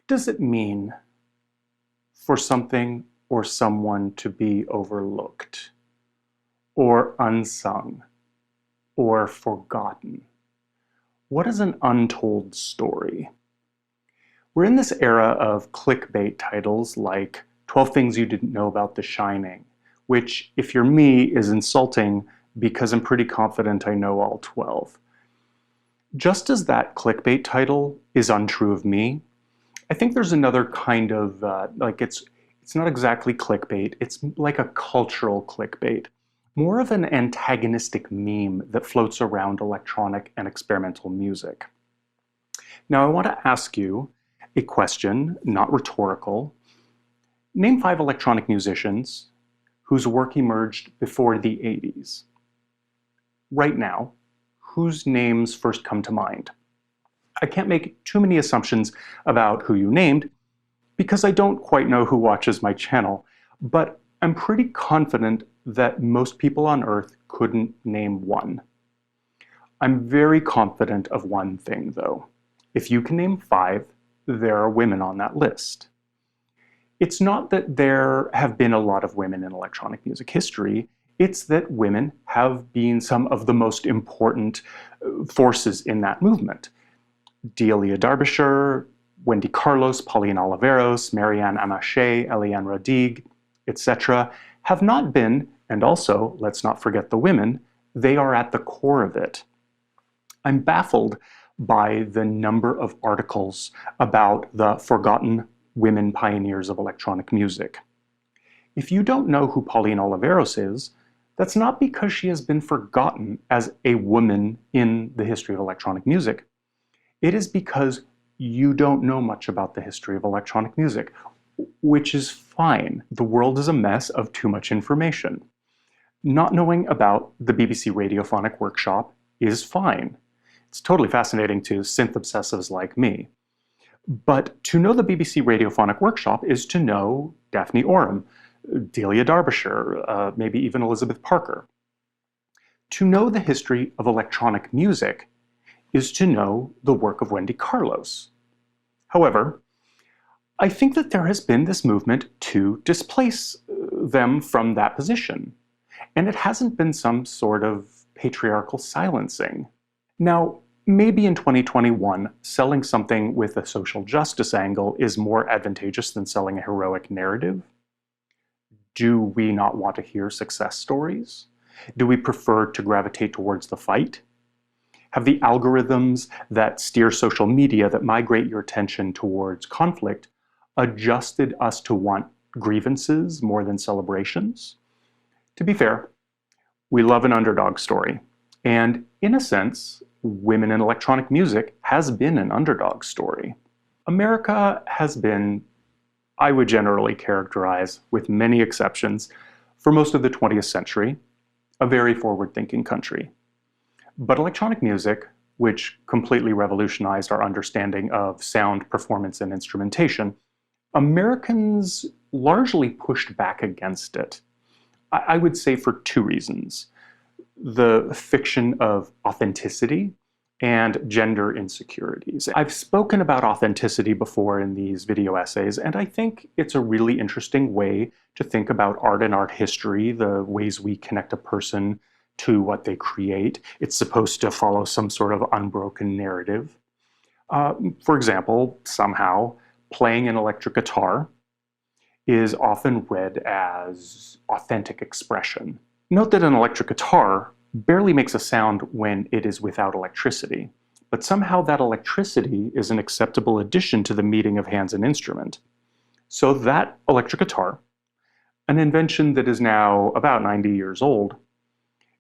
Does it mean for something or someone to be overlooked, or unsung, or forgotten? What is an untold story? We're in this era of clickbait titles like 12 Things You Didn't Know About The Shining, which, if you're me, is insulting because I'm pretty confident I know all 12. Just as that clickbait title is untrue of me, I think there's another kind of, it's not exactly clickbait, it's like a cultural clickbait. More of an antagonistic meme that floats around electronic and experimental music. Now I want to ask you a question, not rhetorical. Name 5 electronic musicians whose work emerged before the 80s. Right now, whose names first come to mind? I can't make too many assumptions about who you named because I don't quite know who watches my channel, but I'm pretty confident that most people on Earth couldn't name one. I'm very confident of one thing, though. If you can name 5, there are women on that list. It's not that there have been a lot of women in electronic music history, it's that women have been some of the most important forces in that movement. Delia Derbyshire, Wendy Carlos, Pauline Oliveros, Marianne Amache, Eliane Radigue, etc. have not been, and also, let's not forget the women, they are at the core of it. I'm baffled by the number of articles about the forgotten women pioneers of electronic music. If you don't know who Pauline Oliveros is, that's not because she has been forgotten as a woman in the history of electronic music. It is because you don't know much about the history of electronic music, which is fine. The world is a mess of too much information. Not knowing about the BBC Radiophonic Workshop is fine. It's totally fascinating to synth obsessives like me. But to know the BBC Radiophonic Workshop is to know Daphne Oram, Delia Derbyshire, maybe even Elizabeth Parker. To know the history of electronic music is to know the work of Wendy Carlos. However, I think that there has been this movement to displace them from that position, and it hasn't been some sort of patriarchal silencing. Now, maybe in 2021, selling something with a social justice angle is more advantageous than selling a heroic narrative. Do we not want to hear success stories? Do we prefer to gravitate towards the fight? Have the algorithms that steer social media that migrate your attention towards conflict adjusted us to want grievances more than celebrations? To be fair, we love an underdog story. And in a sense, women in electronic music has been an underdog story. America has been, I would generally characterize, with many exceptions, for most of the 20th century, a very forward-thinking country. But electronic music, which completely revolutionized our understanding of sound, performance, and instrumentation, Americans largely pushed back against it. I would say for 2 reasons. The fiction of authenticity and gender insecurities. I've spoken about authenticity before in these video essays, and I think it's a really interesting way to think about art and art history, the ways we connect a person to what they create. It's supposed to follow some sort of unbroken narrative. For example, somehow, playing an electric guitar is often read as authentic expression. Note that an electric guitar barely makes a sound when it is without electricity, but somehow that electricity is an acceptable addition to the meeting of hands and instrument. So that electric guitar, an invention that is now about 90 years old,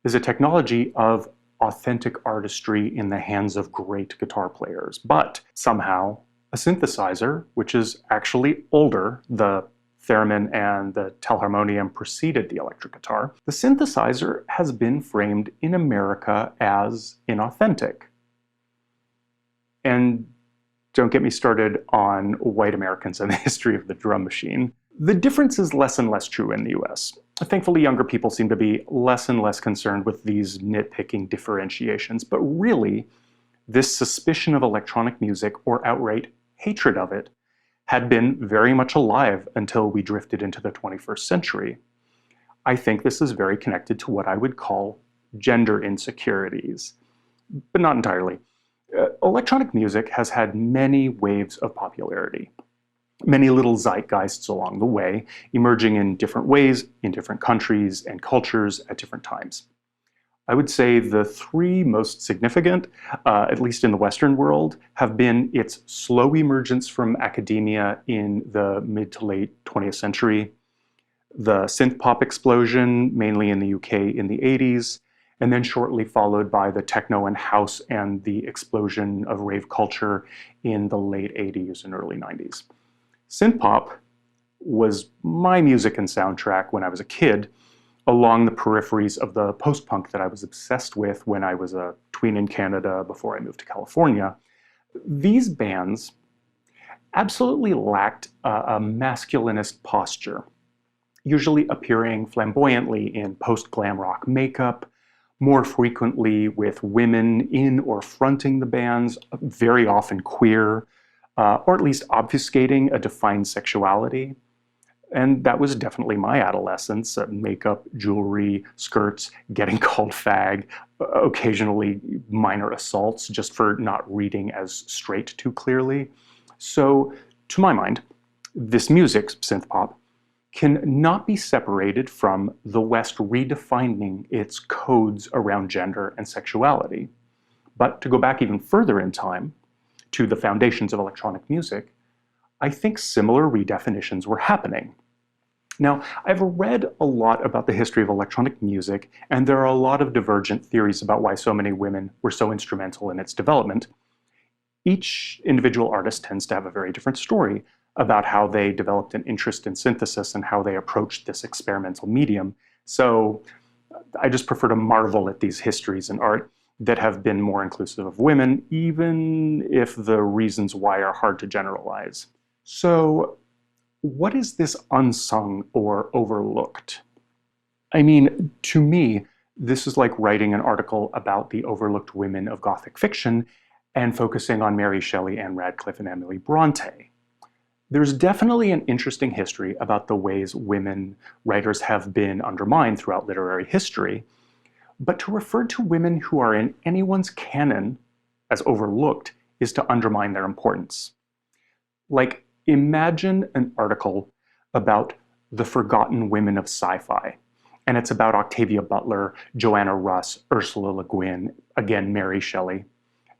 is a technology of authentic artistry in the hands of great guitar players. But somehow, a synthesizer, which is actually older, the theremin and the telharmonium preceded the electric guitar, the synthesizer has been framed in America as inauthentic. And don't get me started on white Americans and the history of the drum machine. The difference is less and less true in the US. Thankfully, younger people seem to be less and less concerned with these nitpicking differentiations, but really, this suspicion of electronic music, or outright hatred of it, had been very much alive until we drifted into the 21st century. I think this is very connected to what I would call gender insecurities, but not entirely. Electronic music has had many waves of popularity, many little zeitgeists along the way, emerging in different ways in different countries and cultures at different times. I would say the three most significant, at least in the Western world, have been its slow emergence from academia in the mid to late 20th century, the synth-pop explosion, mainly in the UK in the 80s, and then shortly followed by the techno and house and the explosion of rave culture in the late 80s and early 90s. Synth-pop was my music and soundtrack when I was a kid, along the peripheries of the post-punk that I was obsessed with when I was a tween in Canada before I moved to California. These bands absolutely lacked a masculinist posture, usually appearing flamboyantly in post-glam rock makeup, more frequently with women in or fronting the bands, very often queer, or at least obfuscating a defined sexuality. And that was definitely my adolescence, makeup, jewelry, skirts, getting called fag, occasionally minor assaults just for not reading as straight too clearly. So, to my mind, this music, synth-pop, can not be separated from the West redefining its codes around gender and sexuality. But to go back even further in time, to the foundations of electronic music, I think similar redefinitions were happening. Now, I've read a lot about the history of electronic music, and there are a lot of divergent theories about why so many women were so instrumental in its development. Each individual artist tends to have a very different story about how they developed an interest in synthesis and how they approached this experimental medium. So I just prefer to marvel at these histories in art that have been more inclusive of women, even if the reasons why are hard to generalize. So, what is this unsung or overlooked? I mean, to me, this is like writing an article about the overlooked women of Gothic fiction and focusing on Mary Shelley, Anne Radcliffe, and Emily Bronte. There's definitely an interesting history about the ways women writers have been undermined throughout literary history, but to refer to women who are in anyone's canon as overlooked is to undermine their importance. Like, imagine an article about the forgotten women of sci-fi, and it's about Octavia Butler, Joanna Russ, Ursula Le Guin, again Mary Shelley.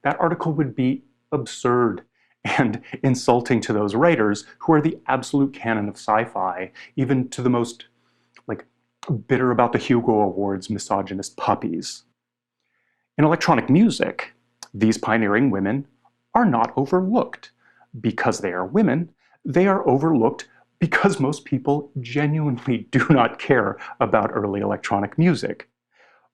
That article would be absurd and insulting to those writers who are the absolute canon of sci-fi, even to the most bitter about the Hugo Awards misogynist puppies. In electronic music, these pioneering women are not overlooked because they are women. They are overlooked because most people genuinely do not care about early electronic music.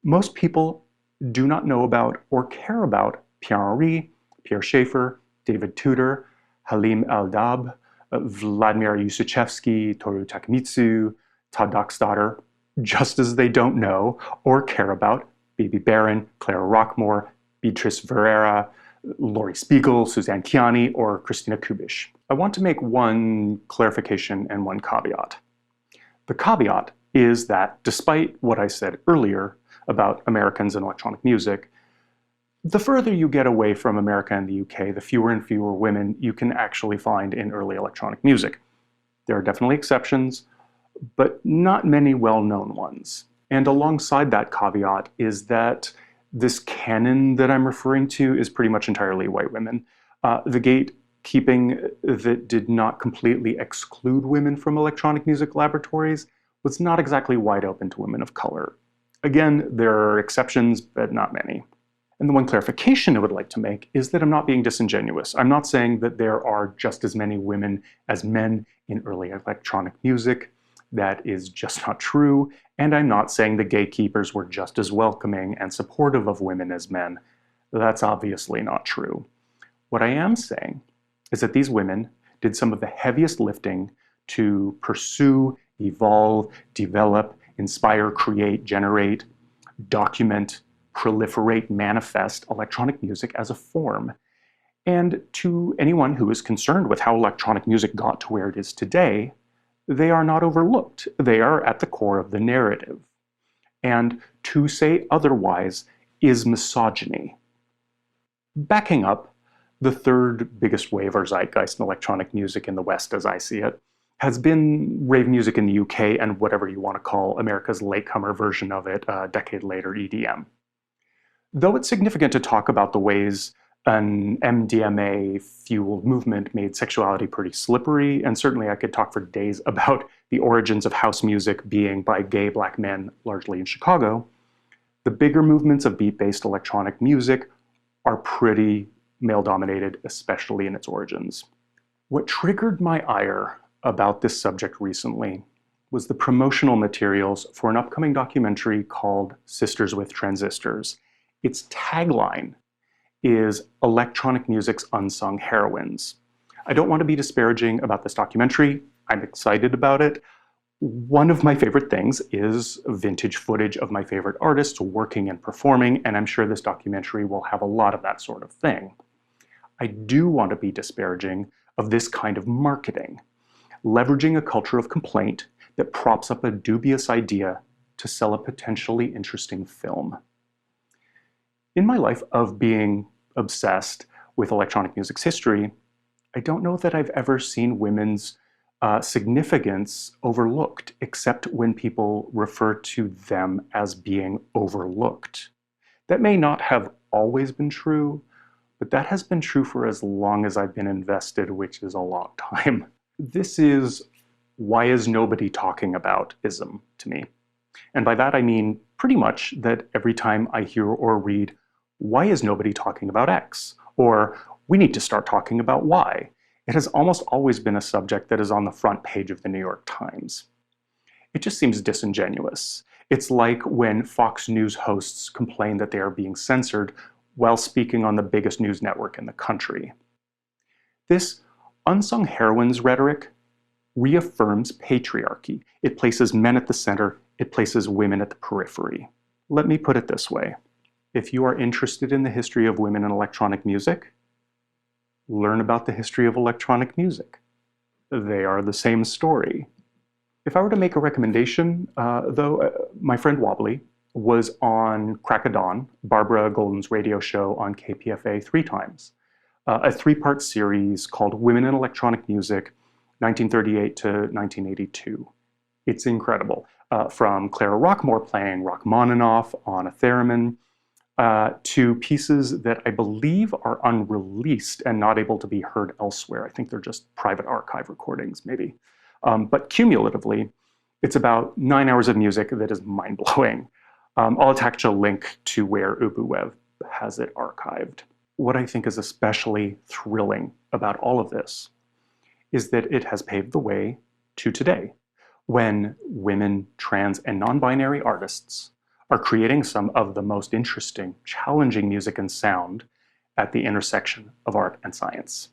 Most people do not know about or care about Pierre-Henri, Pierre Schaeffer, David Tudor, Halim El-Dabh, Vladimir Ussachevsky, Toru Takemitsu, Todd Doxdottir, just as they don't know or care about Baby Barron, Clara Rockmore, Beatrice Verrera, Laurie Spiegel, Suzanne Kiani, or Christina Kubish. I want to make one clarification and one caveat. The caveat is that despite what I said earlier about Americans and electronic music, the further you get away from America and the UK, the fewer and fewer women you can actually find in early electronic music. There are definitely exceptions, but not many well-known ones. And alongside that caveat is that this canon that I'm referring to is pretty much entirely white women. The gatekeeping that did not completely exclude women from electronic music laboratories was not exactly wide open to women of color. Again, there are exceptions, but not many. And the one clarification I would like to make is that I'm not being disingenuous. I'm not saying that there are just as many women as men in early electronic music. That is just not true. And I'm not saying the gatekeepers were just as welcoming and supportive of women as men. That's obviously not true. What I am saying is that these women did some of the heaviest lifting to pursue, evolve, develop, inspire, create, generate, document, proliferate, manifest electronic music as a form. And to anyone who is concerned with how electronic music got to where it is today, they are not overlooked. They are at the core of the narrative. And to say otherwise is misogyny. Backing up, the third biggest wave or zeitgeist in electronic music in the West, as I see it, has been rave music in the UK and whatever you want to call America's latecomer version of it, a decade later, EDM. Though it's significant to talk about the ways an MDMA-fueled movement made sexuality pretty slippery, and certainly I could talk for days about the origins of house music being by gay black men, largely in Chicago, the bigger movements of beat-based electronic music are pretty male-dominated, especially in its origins. What triggered my ire about this subject recently was the promotional materials for an upcoming documentary called Sisters with Transistors. Its tagline is electronic music's unsung heroines. I don't want to be disparaging about this documentary. I'm excited about it. One of my favorite things is vintage footage of my favorite artists working and performing, and I'm sure this documentary will have a lot of that sort of thing. I do want to be disparaging of this kind of marketing, leveraging a culture of complaint that props up a dubious idea to sell a potentially interesting film. In my life of being obsessed with electronic music's history, I don't know that I've ever seen women's significance overlooked, except when people refer to them as being overlooked. That may not have always been true, but that has been true for as long as I've been invested, which is a long time. This is why is nobody talking about ism to me. And by that I mean pretty much that every time I hear or read, why is nobody talking about X? Or we need to start talking about Y. It has almost always been a subject that is on the front page of the New York Times. It just seems disingenuous. It's like when Fox News hosts complain that they are being censored while speaking on the biggest news network in the country. This unsung heroines rhetoric reaffirms patriarchy. It places men at the center, it places women at the periphery. Let me put it this way. If you are interested in the history of women in electronic music, learn about the history of electronic music. They are the same story. If I were to make a recommendation, my friend Wobbly was on Crack of Dawn, Barbara Golden's radio show on KPFA 3 times, a 3-part series called Women in Electronic Music, 1938 to 1982. It's incredible. From Clara Rockmore playing Rachmaninoff on a theremin, to pieces that I believe are unreleased and not able to be heard elsewhere. I think they're just private archive recordings, maybe. But cumulatively, it's about 9 hours of music that is mind-blowing. I'll attach a link to where UbuWeb has it archived. What I think is especially thrilling about all of this is that it has paved the way to today, when women, trans, and non-binary artists are creating some of the most interesting, challenging music and sound at the intersection of art and science.